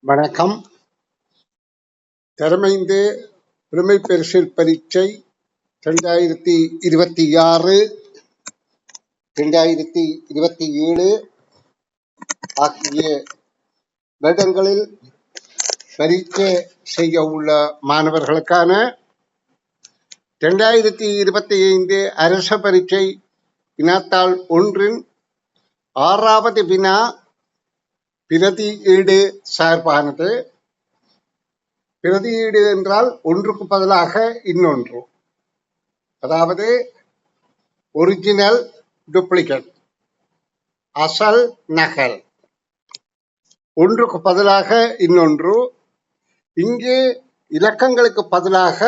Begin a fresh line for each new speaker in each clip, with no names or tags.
வணக்கம். திறமைந்து புலமை பரிசில் பரீட்சை 2026 2027 ஆகிய வருடங்களில் பரீட்சை செய்ய உள்ள மாணவர்களுக்கான 2025 அரச பரீட்சை வினாத்தாள் 1 6வது வினா பிரதியீடு சார்பானது. பிரதியீடு என்றால் ஒன்றுக்கு பதிலாக இன்னொன்று, அதாவது ஒரிஜினல் டூப்ளிகேட், அசல் நகல். ஒன்றுக்கு பதிலாக இன்னொன்று. இங்கே இலக்கங்களுக்கு பதிலாக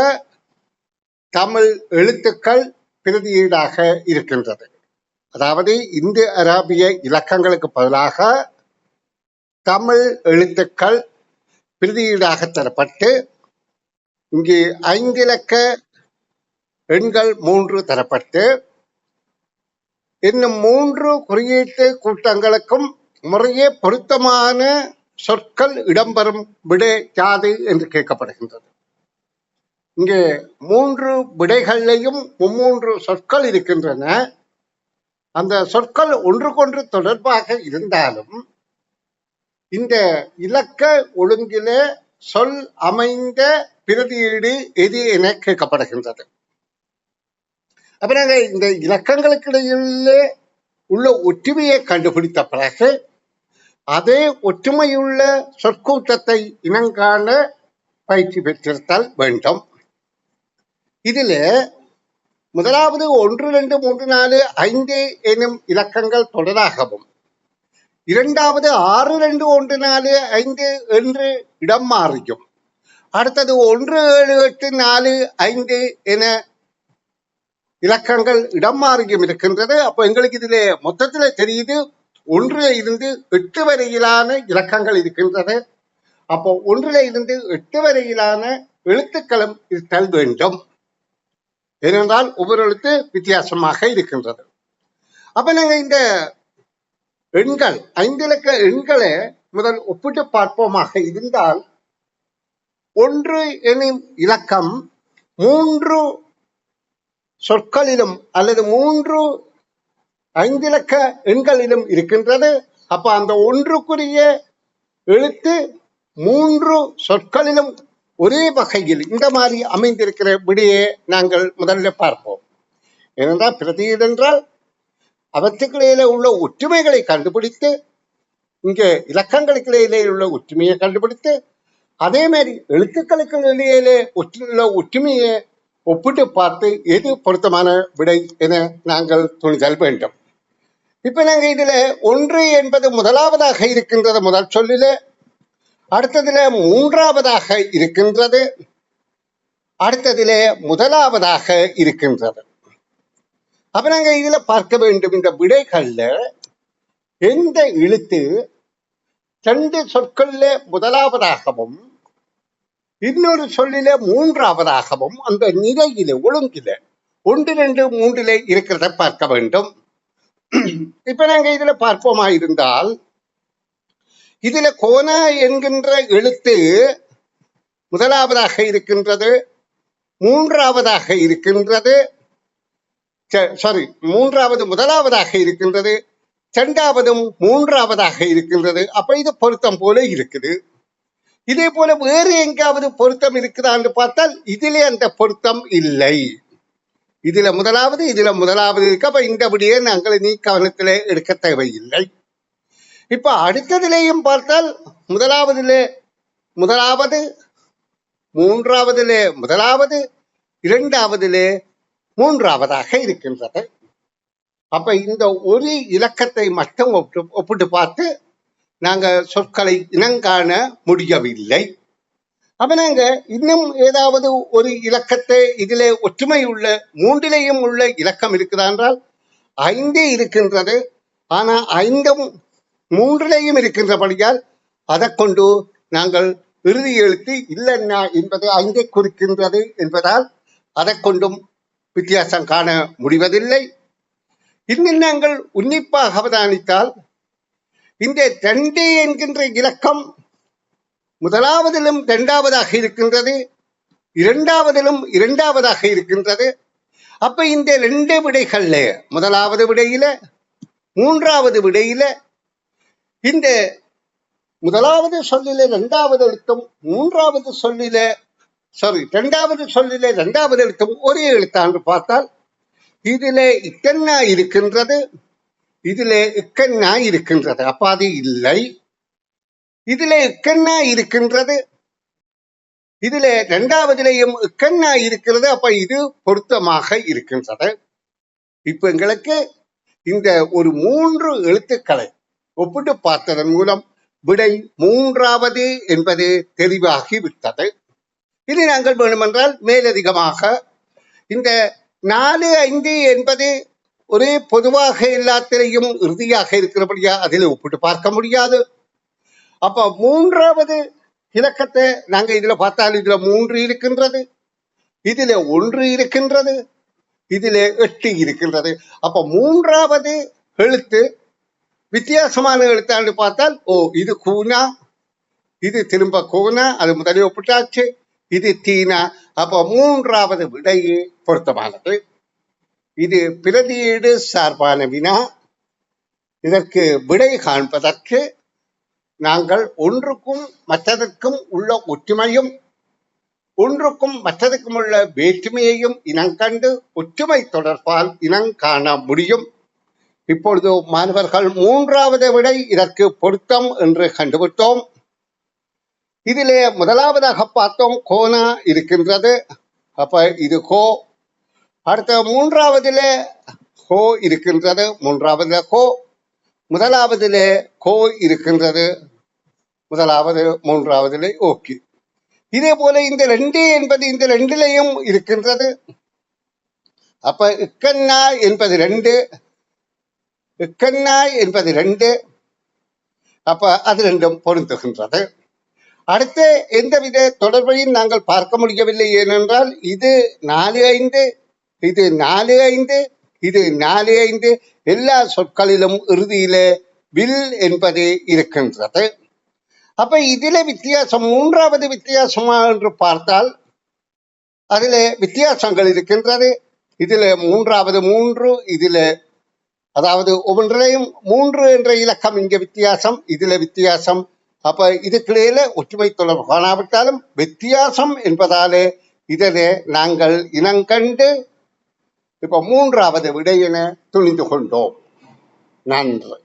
தமிழ் எழுத்துக்கள் பிரதியீடாக இருக்கின்றது. அதாவது இந்து அராபிய இலக்கங்களுக்கு பதிலாக தமிழ் எழுத்துக்கள் பிரதியீடாக தரப்பட்டு, இங்கே 5 இலக்க எண்கள் 3 தரப்பட்டு, இன்னும் 3 குறியீட்டு கூட்டங்களுக்கும் முறையே பொருத்தமான சொற்கள் இடம்பெறும் விடை யாது என்று கேட்கப்படுகின்றது. இங்கே 3 விடைகளிலையும் 3 சொற்கள் இருக்கின்றன. அந்த சொற்கள் ஒன்றுக்கொன்று தொடர்பாக இருந்தாலும் இந்த இலக்க ஒழுங்கில சொல் அமைந்த பிரதியீடு எது என கேட்கப்படுகின்றது. அப்ப நாங்க இந்த இலக்கங்களுக்கு இடையிலே உள்ள ஒற்றுமையை கண்டுபிடித்த பிறகு அதே ஒற்றுமையுள்ள சொற்கூட்டத்தை இனங்காண பயிற்சி பெற்றிருத்தல் வேண்டும். இதில் முதலாவது 1, 2, 3, 4, 5 எனும் இலக்கங்கள் தொடராகவும், இரண்டாவது 6, 2, 1, 4, 5 என்று இடம் மாறியும், அடுத்தது 1, 7, 8, 4, 5 என இலக்கங்கள் இடம் மாறியும் இருக்கின்றது. அப்ப எங்களுக்கு இதுல மொத்தத்துல தெரியுது 1 இருந்து 8 வரையிலான இலக்கங்கள் இருக்கின்றது. அப்போ 1 இருந்து 8 வரையிலான எழுத்துக்களும் இருத்தல் வேண்டும். ஏனென்றால் ஒவ்வொரு எழுத்து வித்தியாசமாக இருக்கின்றது. அப்ப நாங்க இந்த எண்கள் 5 இலக்க எண்களை முதல் ஒப்பிட்டு பார்ப்போமாக இருந்தால், 1 எனும் இலக்கம் 3 சொற்களிலும் அல்லது 3 5 இலக்க எண்களிலும் இருக்கின்றது. அப்ப அந்த ஒன்றுக்குரிய எழுத்து 3 சொற்களிலும் ஒரே வகையில் இந்த மாதிரி அமைந்திருக்கிற விடையை நாங்கள் முதல்ல பார்ப்போம். ஏனென்றால் பிரதியீடு என்றால் அவற்றுக்கிடையில உள்ள ஒற்றுமைகளை கண்டுபிடித்து, இங்கே இலக்கங்களுக்கு இடையிலே உள்ள ஒற்றுமையை கண்டுபிடித்து, அதே மாதிரி எழுத்துக்களுக்கு இடையிலே உள்ள ஒற்றுமையை ஒப்பிட்டு பார்த்து எது பொருத்தமான விடை என நாங்கள் துணிதல் வேண்டும். இப்ப நாங்க இதுல 1 என்பது முதலாவதாக இருக்கின்றது முதல் சொல்லில, அடுத்ததுல 3ஆவதாக இருக்கின்றது, அடுத்ததிலே முதலாவதாக இருக்கின்றது. அப்ப நாங்க இதுல பார்க்க வேண்டும், இந்த விடைகள்ல எந்த எழுத்து 2 சொற்கள்ல முதலாவதாகவும் இன்னொரு சொல்லில 3ஆவதாகவும் அந்த நிலையில ஒழுங்கில 1, 2, 3 இருக்கிறத பார்க்க வேண்டும். இப்ப நாங்க இதுல பார்ப்போமா இருந்தால், இதுல கோண என்கின்ற எழுத்து முதலாவதாக இருக்கின்றது, 3ஆவதாக இருக்கின்றது, மூன்றாவது முதலாவதாக இருக்கின்றது, 2ஆவதும் 3ஆவதாக இருக்கின்றது. அப்ப இது பொருத்தம் போல இருக்குது. இதே போல வேறு எங்காவது பொருத்தம் இருக்குதான்னு பார்த்தால் இதிலே அந்த பொருத்தம் இல்லை. இதுல முதலாவது இருக்கு. அப்ப இந்த விடையை நாங்கள் நீ கவனத்திலே எடுக்க தேவையில்லை. இப்ப அடுத்ததிலேயும் பார்த்தால் முதலாவது, 3ஆவதிலே முதலாவது, 2ஆவதிலே 3ஆவதாக இருக்கின்றது. அப்ப இந்த ஒரு இலக்கத்தை மட்டும் ஒப்பிட்டு பார்த்து நாங்க சொற்களை இனங்காண முடியவில்லை. அப்ப நாங்க இன்னும் ஏதாவது ஒரு இலக்கத்தை இதிலே ஒற்றுமை உள்ள 3லேயும் உள்ள இலக்கம் இருக்குதா என்றால் 5 இருக்கின்றது. ஆனா 5ம் 3லேயும் இருக்கின்றபடியால் அதை கொண்டு நாங்கள் இறுதி எழுத்து இல்லைன்னா என்பது 5ஐ குறிக்கின்றது என்பதால் அதை கொண்டும் வித்தியாசம் காண முடிவதில்லை. இன்னும் நாங்கள் உன்னிப்பாக அவதானித்தால் இந்த 2 என்கின்ற இலக்கம் முதலாவதிலும் இரண்டாவதாக இருக்கின்றது, இரண்டாவதிலும் இரண்டாவதாக இருக்கின்றது. அப்ப இந்த ரெண்டு விடைகள்ல, முதலாவது விடையில மூன்றாவது விடையில, இந்த முதலாவது சொல்லில இரண்டாவது எழுத்தும் மூன்றாவது சொல்லில இரண்டாவது சொல்லில இரண்டாவது எழுத்தும் ஒரே எழுத்தாண்டு பார்த்தால் இதிலே இக்கண்ணா இருக்கின்றது, இதிலே இக்கண்ணா இருக்கின்றது. அப்ப அது இல்லை. இதிலே இக்கண்ணா இருக்கின்றது, இதிலே இரண்டாவதிலேயும் இக்கண்ணா இருக்கிறது. அப்ப இது பொருத்தமாக இருக்கின்றது. இப்ப எங்களுக்கு இந்த ஒரு 3 எழுத்துக்களை ஒப்பிட்டு பார்த்ததன் மூலம் விடை மூன்றாவது என்பது தெளிவாகி விட்டது. இனி நாங்கள் வேண்டுமென்றால் மேலதிகமாக இந்த 4, 5 என்பது ஒரே பொதுவாக எல்லாத்திலையும் இறுதியாக இருக்கிறபடியா அதில் ஒப்பிட்டு பார்க்க முடியாது. அப்ப மூன்றாவது இலக்கத்தை நாங்க இதுல பார்த்தால் இதுல 3 இருக்கின்றது, இதுல 1 இருக்கின்றது, இதுல 8 இருக்கின்றது. அப்ப மூன்றாவது எழுத்து வித்தியாசமான எழுத்தாண்டு பார்த்தால் இது கூனா, இது திரும்ப கோனா, அது முதலில் ஒப்பிட்டாச்சு, இது தீனா. அப்ப மூன்றாவது விடையே பொருத்தமானது. இது பிரதியீடு சார்பான வினா. இதற்கு விடை காண்பதற்கு நாங்கள் ஒன்றுக்கும் மற்றதற்கும் உள்ள ஒற்றுமையும் ஒன்றுக்கும் மற்றதற்கும் உள்ள வேற்றுமையையும் இனங்கண்டு ஒற்றுமை தொடர்பால் இனங்காண முடியும். இப்பொழுது மாணவர்கள் மூன்றாவது விடை இதற்கு பொருத்தம் என்று கண்டுவிட்டோம். இதிலே முதலாவதாக பார்த்தோம் கோனா இருக்கின்றது. அப்ப இது கோ. அடுத்த மூன்றாவதிலே கோ இருக்கின்றது, மூன்றாவதுல கோ. முதலாவதிலே கோ இருக்கின்றது, முதலாவது மூன்றாவதிலே ஓகே. இதே போல இந்த 2 என்பது இந்த 2லையும் இருக்கின்றது. அப்ப இக்கண்ணா என்பது 2, இக்கண்ணா என்பது 2. அப்ப அது 2ம் பொருந்துகின்றது. அடுத்த எந்தவித தொடர்பையும் நாங்கள் பார்க்க முடியவில்லை. ஏனென்றால் இது 4-5, இது 4-5, இது 4-5 எல்லா சொற்களிலும் இறுதியிலே வில் என்பது இருக்கின்றது. அப்ப இதுல வித்தியாசம், மூன்றாவது வித்தியாசமா என்று பார்த்தால் அதுல வித்தியாசங்கள் இருக்கின்றது. இதுல மூன்றாவது 3, இதுல அதாவது ஒவ்வொன்றிலையும் 3 என்ற இலக்கம் இங்க வித்தியாசம், இதுல வித்தியாசம். அப்ப இதுக்கிடையில ஒற்றுமை தொடர்பு காணாவிட்டாலும் வித்தியாசம் என்பதாலே இதனை நாங்கள் இனங்கண்டு இப்ப மூன்றாவது விடையின துணிந்து கொண்டோம். நன்றி.